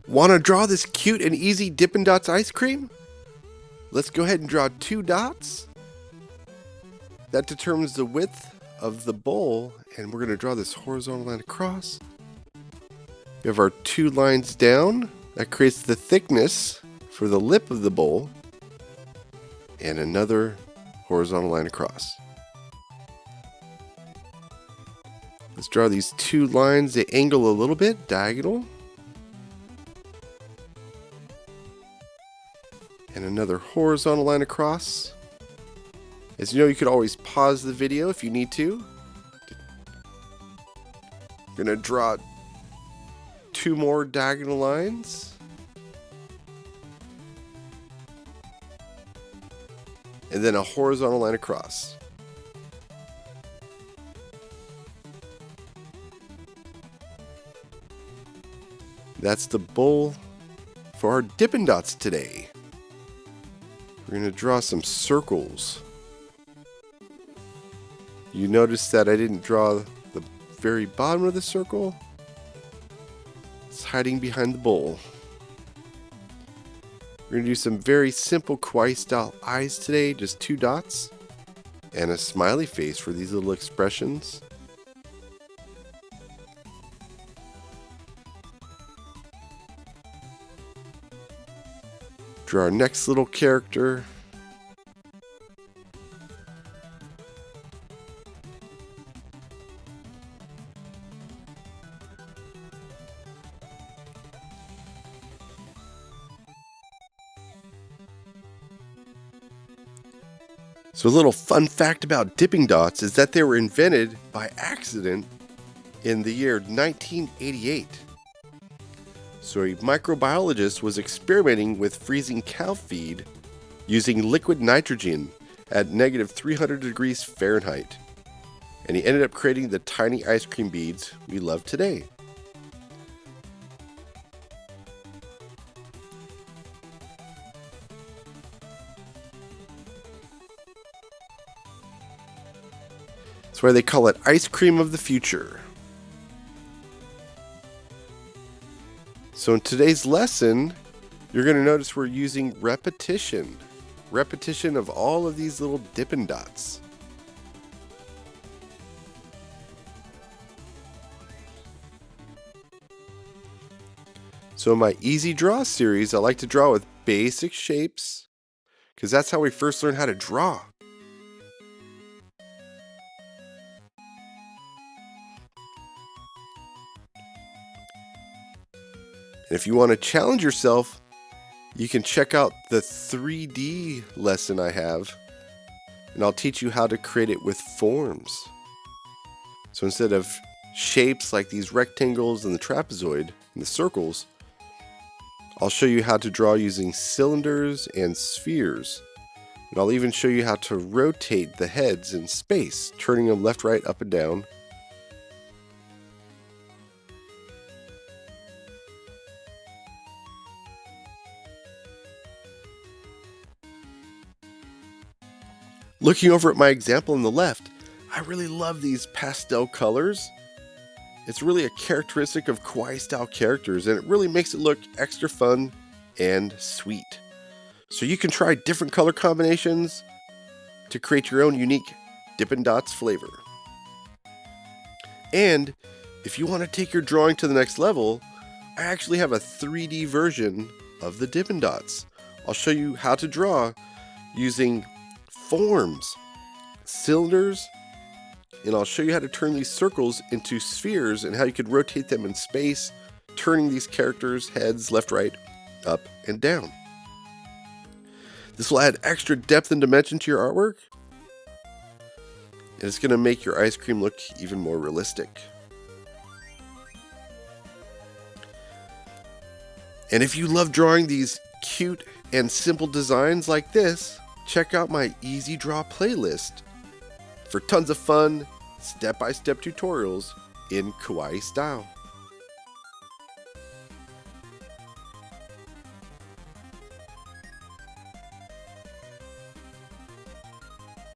Want to draw this cute and easy Dippin Dots ice cream? Let's go ahead and draw 2 dots. That determines the width of the bowl, and we're going to draw this horizontal line across. We have our 2 lines down. That creates the thickness for the lip of the bowl, and another horizontal line across. Let's draw these 2 lines. They angle a little bit, diagonal. And another horizontal line across. As you know, you could always pause the video if you need to. I'm going to draw 2 more diagonal lines. And then a horizontal line across. That's the bowl for our Dippin Dots today. We're going to draw some circles. You notice that I didn't draw the very bottom of the circle. It's hiding behind the bowl. We're going to do some very simple Kawaii-style eyes today, just 2 dots, and a smiley face for these little expressions. Draw our next little character. So a little fun fact about Dippin Dots is that they were invented by accident in the year 1988. So a microbiologist was experimenting with freezing cow feed using liquid nitrogen at negative 300 degrees Fahrenheit. And he ended up creating the tiny ice cream beads we love today. That's why they call it ice cream of the future. So in today's lesson, you're going to notice we're using repetition. Repetition of all of these little Dippin Dots. So in my Easy Draw series, I like to draw with basic shapes because that's how we first learn how to draw. And if you want to challenge yourself, you can check out the 3D lesson I have, and I'll teach you how to create it with forms. So instead of shapes like these rectangles and the trapezoid and the circles, I'll show you how to draw using cylinders and spheres. And I'll even show you how to rotate the heads in space, turning them left, right, up, and down. Looking over at my example on the left, I really love these pastel colors. It's really a characteristic of Kawaii-style characters, and it really makes it look extra fun and sweet. So you can try different color combinations to create your own unique Dippin Dots flavor. And if you want to take your drawing to the next level, I actually have a 3D version of the Dippin Dots. I'll show you how to draw using forms, cylinders, and I'll show you how to turn these circles into spheres and how you could rotate them in space, turning these characters' heads left, right, up, and down. This will add extra depth and dimension to your artwork, and it's going to make your ice cream look even more realistic. And if you love drawing these cute and simple designs like this, check out my Easy Draw playlist for tons of fun, step-by-step tutorials in Kawaii style.